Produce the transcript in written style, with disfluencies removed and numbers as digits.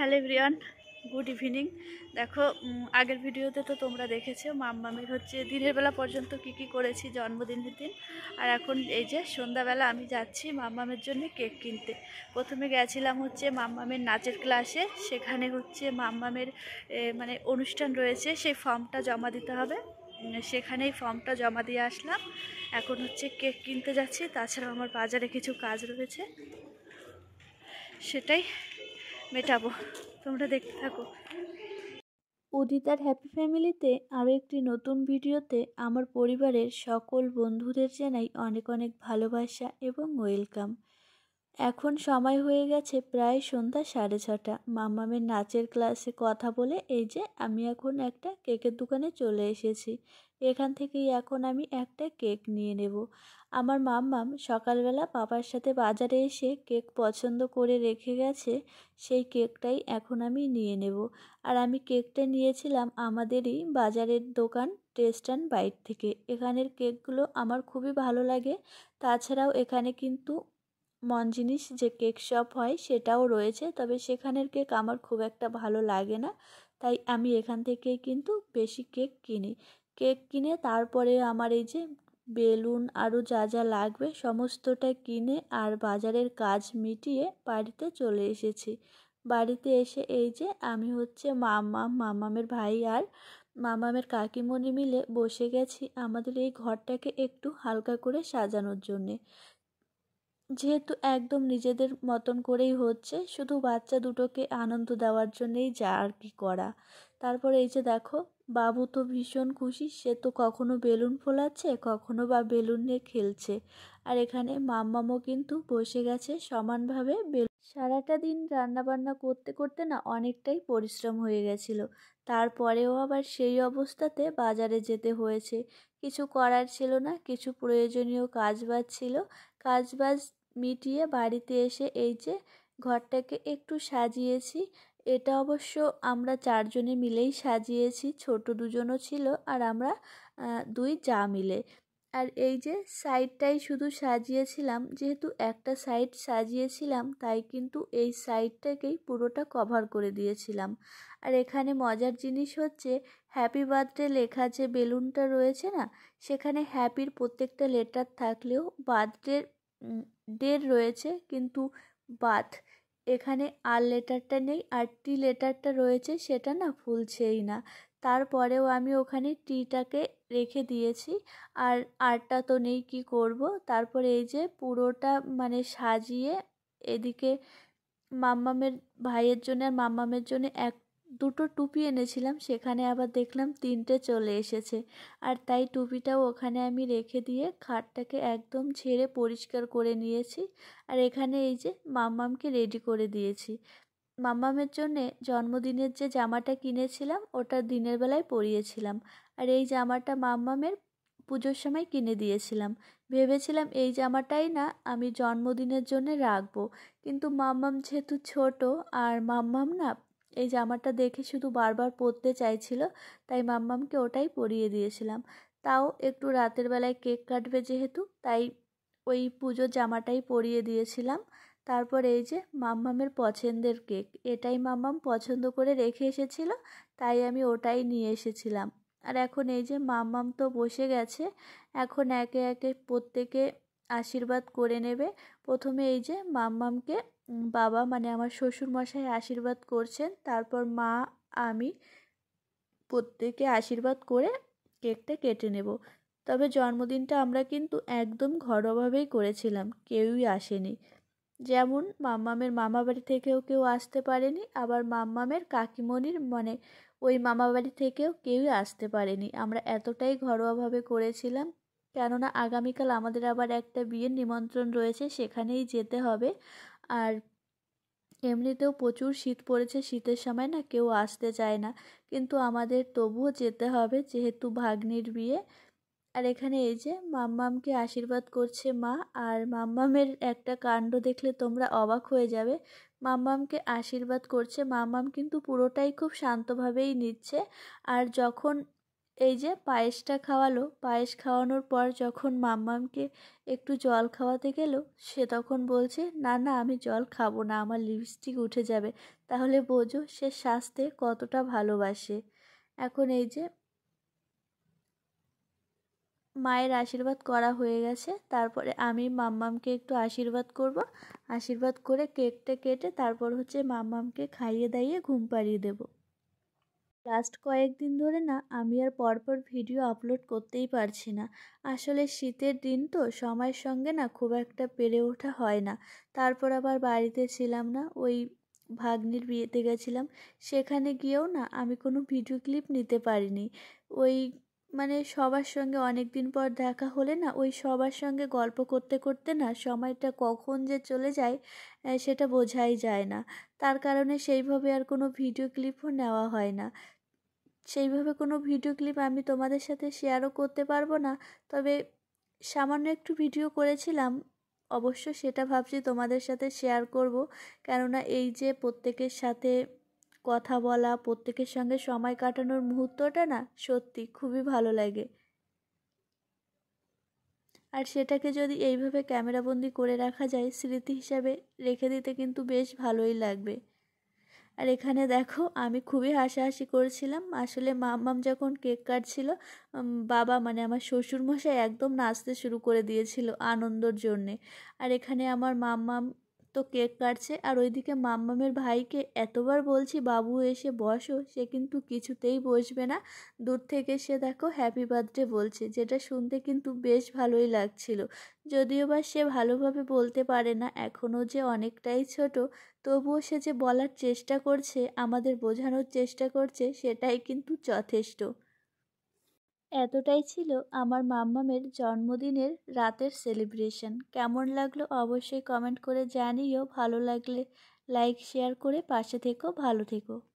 Hello everyone, good evening. দেখো, আগের ভিডিওতে তো তোমরা দেখেছো মাম্মামের হচ্ছে দিনের বেলা পর্যন্ত কি করেছি জন্মদিনের দিন। আর এখন এই যে সন্ধ্যাবেলা আমি যাচ্ছি মাম্মামের জন্য কেক কিনতে। প্রথমে গেছিলাম হচ্ছে মাম্মামের নাচের ক্লাসে, সেখানে হচ্ছে মাম্মামের মানে অনুষ্ঠান রয়েছে, সেই ফর্মটা জমা দিতে হবে। সেখানেই ফর্মটা জমা দিয়ে আসলাম। এখন হচ্ছে কেক কিনতে যাচ্ছি, তাছাড়াও আমার বাজারে কিছু কাজ রয়েছে, সেটাই মেটাবো। তোমরা দেখতে থাকো। উদিতার হ্যাপি ফ্যামিলিতে আরও একটি নতুন ভিডিওতে আমার পরিবারের সকল বন্ধুদের জানাই অনেক অনেক ভালোবাসা এবং ওয়েলকাম। এখন সময় হয়ে গেছে প্রায় সন্ধ্যা 6:30। মাম্মামের নাচের ক্লাসে কথা বলে এই যে আমি এখন একটা কেকের দোকানে চলে এসেছি। এখান থেকেই এখন আমি একটা কেক নিয়ে নেব। আমার মাম্মাম সকালবেলা পাপার সাথে বাজারে এসে কেক পছন্দ করে রেখে গেছে, সেই কেকটাই এখন আমি নিয়ে নেব। আর আমি কেকটা নিয়েছিলাম আমাদেরই বাজারের দোকান টেস্ট অ্যান্ড বাইট থেকে। এখানের কেকগুলো আমার খুবই ভালো লাগে। তাছাড়াও এখানে কিন্তু মন জিনিস যে কেক শপ হয় সেটাও রয়েছে, তবে সেখানের কেক আমার খুব একটা ভালো লাগে না, তাই আমি এখান থেকেই কিন্তু বেশি কেক কিনি। কেক কিনে তারপরে আমার এই যে বেলুন আরও যা যা লাগবে সমস্তটা কিনে আর বাজারের কাজ মিটিয়ে বাড়িতে চলে এসেছি। বাড়িতে এসে এই যে আমি হচ্ছে মামামের ভাই আর মামামের কাকিমণি মিলে বসে গেছি আমাদের এই ঘরটাকে একটু হালকা করে সাজানোর জন্যে। যেহেতু একদম নিজেদের মতন করেই হচ্ছে, শুধু বাচ্চা দুটোকে আনন্দ দেওয়ার জন্যেই যা আর কি করা। তারপরে এই যে দেখো, বাবু তো ভীষণ খুশি, সে তো কখনো বেলুন ফোলাচ্ছে, কখনো বা বেলুন নিয়ে খেলছে। আর এখানে মাম্মামও কিন্তু বসে গেছে সমানভাবে সারাটা দিন রান্নাবান্না করতে করতে না অনেকটাই পরিশ্রম হয়ে গেছিল। তারপরেও আবার সেই অবস্থাতে বাজারে যেতে হয়েছে। কিছু করার ছিল না, কিছু প্রয়োজনীয় কাজবাজ ছিল। কাজবাজ মিটিয়ে বাড়িতে এসে এই যে ঘরটাকে একটু সাজিয়েছি। এটা অবশ্য আমরা চারজনে মিলেই সাজিয়েছি, ছোট দুজনও ছিল আর আমরা দুই যা মিলে। আর এই যে সাইডটাই শুধু সাজিয়েছিলাম, যেহেতু একটা সাইড সাজিয়েছিলাম তাই কিন্তু এই সাইডটাকেই পুরোটা কভার করে দিয়েছিলাম। আর এখানে মজার জিনিস হচ্ছে, হ্যাপি বার্থডে লেখা যে বেলুনটা রয়েছে না, সেখানে হ্যাপির প্রত্যেকটা লেটার থাকলেও বার্থডের ডের রয়েছে, কিন্তু বাথ এখানে আর লেটারটা নেই, আর টি লেটারটা রয়েছে সেটা না ফুলছেই না। তারপরেও আমি ওখানে টিটাকে রেখে দিয়েছি, আর আরটা তো নেই, কি করব। তারপরে এই যে পুরোটা মানে সাজিয়ে এদিকে মাম্মামের ভাইয়ের জন্য আর মাম্মামের জন্য দুটো টুপি এনেছিলাম, সেখানে আবার দেখলাম 3টে চলে এসেছে। আর তাই টুপিটাও ওখানে আমি রেখে দিয়ে খাটটাকে একদম ঝেড়ে পরিষ্কার করে নিয়েছি। আর এখানে এই যে মাম্মামকে রেডি করে দিয়েছি। মাম্মামের জন্যে জন্মদিনের যে জামাটা কিনেছিলাম ওটা দিনের বেলায় পরিয়েছিলাম, আর এই জামাটা মাম্মামের পুজোর সময় কিনে দিয়েছিলাম। ভেবেছিলাম এই জামাটাই না আমি জন্মদিনের জন্য রাখবো, কিন্তু মাম্মাম যেহেতু ছোট আর মাম্মাম না এই জামাটা দেখে শুধু বারবার পরতে চাইছিল, তাই মাম্মামকে ওটাই পরিয়ে দিয়েছিলাম। তাও একটু রাতের বেলায় কেক কাটবে যেহেতু, তাই ওই পুজোর জামাটাই পরিয়ে দিয়েছিলাম। তারপর এই যে মাম্মামের পছন্দের কেক, এটাই মাম্মাম পছন্দ করে রেখে এসেছিল, তাই আমি ওটাই নিয়ে এসেছিলাম। আর এখন এই যে মাম্মাম তো বসে গেছে, এখন একে একে প্রত্যেকে আশীর্বাদ করে নেবে। প্রথমে এই যে মাম্মামকে বাবা মানে আমার শ্বশুরমশাই আশীর্বাদ করছেন, তারপর মা আমি প্রত্যেকে আশীর্বাদ করে কেকটা কেটে নেব। তবে জন্মদিনটা আমরা কিন্তু একদম ঘরোয়াভাবেই করেছিলাম, কেউই আসেনি। যেমন মাম্মামের মামা বাড়ি থেকেও কেউ আসতে পারেনি, আবার মাম্মামের কাকিমণির মানে ওই মামা বাড়ি থেকেও কেউই আসতে পারেনি। আমরা এতটাই ঘরোয়াভাবে করেছিলাম, কেননা আগামীকাল আমাদের আবার একটা বিয়ের নিমন্ত্রণ রয়েছে, সেখানেই যেতে হবে। আর এমনিতেও প্রচুর শীত পড়েছে, শীতের সময় না কেউ আসতে চায় না, কিন্তু আমাদের তবুও যেতে হবে যেহেতু ভাগ্নির বিয়ে। আর এখানে এই যে মাম্মামকে আশীর্বাদ করছে মা, আর মাম্মামের একটা কাণ্ড দেখলে তোমরা অবাক হয়ে যাবে। মাম্মামকে আশীর্বাদ করছে, মাম্মাম কিন্তু পুরোটাই খুব শান্তভাবেই নিচ্ছে। আর যখন এই যে পায়েসটা খাওয়ালো, পায়েস খাওয়ানোর পর যখন মাম্মামকে একটু জল খাওয়াতে গেল, সে তখন বলছে না না আমি জল খাবো না, আমার লিপস্টিক উঠে যাবে। তাহলে বোঝো সে সাজতে কতটা ভালোবাসে। এখন এই যে মায়ের আশীর্বাদ করা হয়ে গেছে, তারপরে আমি মাম্মামকে একটু আশীর্বাদ করব। আশীর্বাদ করে কেকটা কেটে তারপর হচ্ছে মাম্মামকে খাইয়ে দাইয়ে ঘুম পাড়িয়ে দেবো। লাস্ট কয়েকদিন ধরে না আমি আর পরপর ভিডিও আপলোড করতেই পারছি না। আসলে শীতের দিন তো সময়ের সঙ্গে না খুব একটা পেরে ওঠা হয় না। তারপর আবার বাড়িতে ছিলাম না, ওই ভাগ্নির বিয়েতে গেছিলাম। সেখানে গিয়েও না আমি কোনো ভিডিও ক্লিপ নিতে পারিনি। ওই মানে সবার সঙ্গে অনেক দিন পর দেখা হলে না ওই সবার সঙ্গে গল্প করতে করতে না সময়টা কখন যে চলে যায় সেটা বোঝাই যায় না। তার কারণে সেইভাবে আর কোনো ভিডিও ক্লিপও নেওয়া হয় না। সেইভাবে কোনো ভিডিও ক্লিপ আমি তোমাদের সাথে শেয়ারও করতে পারবো না। তবে সামান্য একটু ভিডিও করেছিলাম, অবশ্য সেটা ভাবছি তোমাদের সাথে শেয়ার করব। কেননা এই যে প্রত্যেকের সাথে কথা বলা, প্রত্যেকের সঙ্গে সময় কাটানোর মুহূর্তটা না সত্যি খুবই ভালো লাগে। আর সেটাকে যদি এইভাবে ক্যামেরাবন্দি করে রাখা যায়, স্মৃতি হিসাবে রেখে দিতে কিন্তু বেশ ভালোই লাগবে। আর এখানে দেখো আমি খুবই হাসাহাসি করছিলাম। আসলে মাম্মাম যখন কেক কাটছিল, বাবা মানে আমার শ্বশুরমশাই একদম নাচতে শুরু করে দিয়েছিল আনন্দর জন্যে। আর এখানে আমার মাম্মাম তো কেক কাটছে, আর ওইদিকে মাম্মামের ভাইকে এতবার বলছি বাবু এসে বসো, সে কিন্তু কিছুতেই বসবে না। দূর থেকে সে দেখো হ্যাপি বার্থডে বলছে, যেটা শুনতে কিন্তু বেশ ভালোই লাগছিল। যদিও বা সে ভালোভাবে বলতে পারে না, এখনও যে অনেকটাই ছোট, তবুও সে যে বলার চেষ্টা করছে, আমাদের বোঝানোর চেষ্টা করছে, সেটাই কিন্তু যথেষ্ট। এতটাই ছিল আমার মাম্মামের জন্মদিনের রাতের সেলিব্রেশন। কেমন লাগলো অবশ্যই কমেন্ট করে জানিও। ভালো লাগলে লাইক শেয়ার করে পাশে থেকো, ভালো থেকো।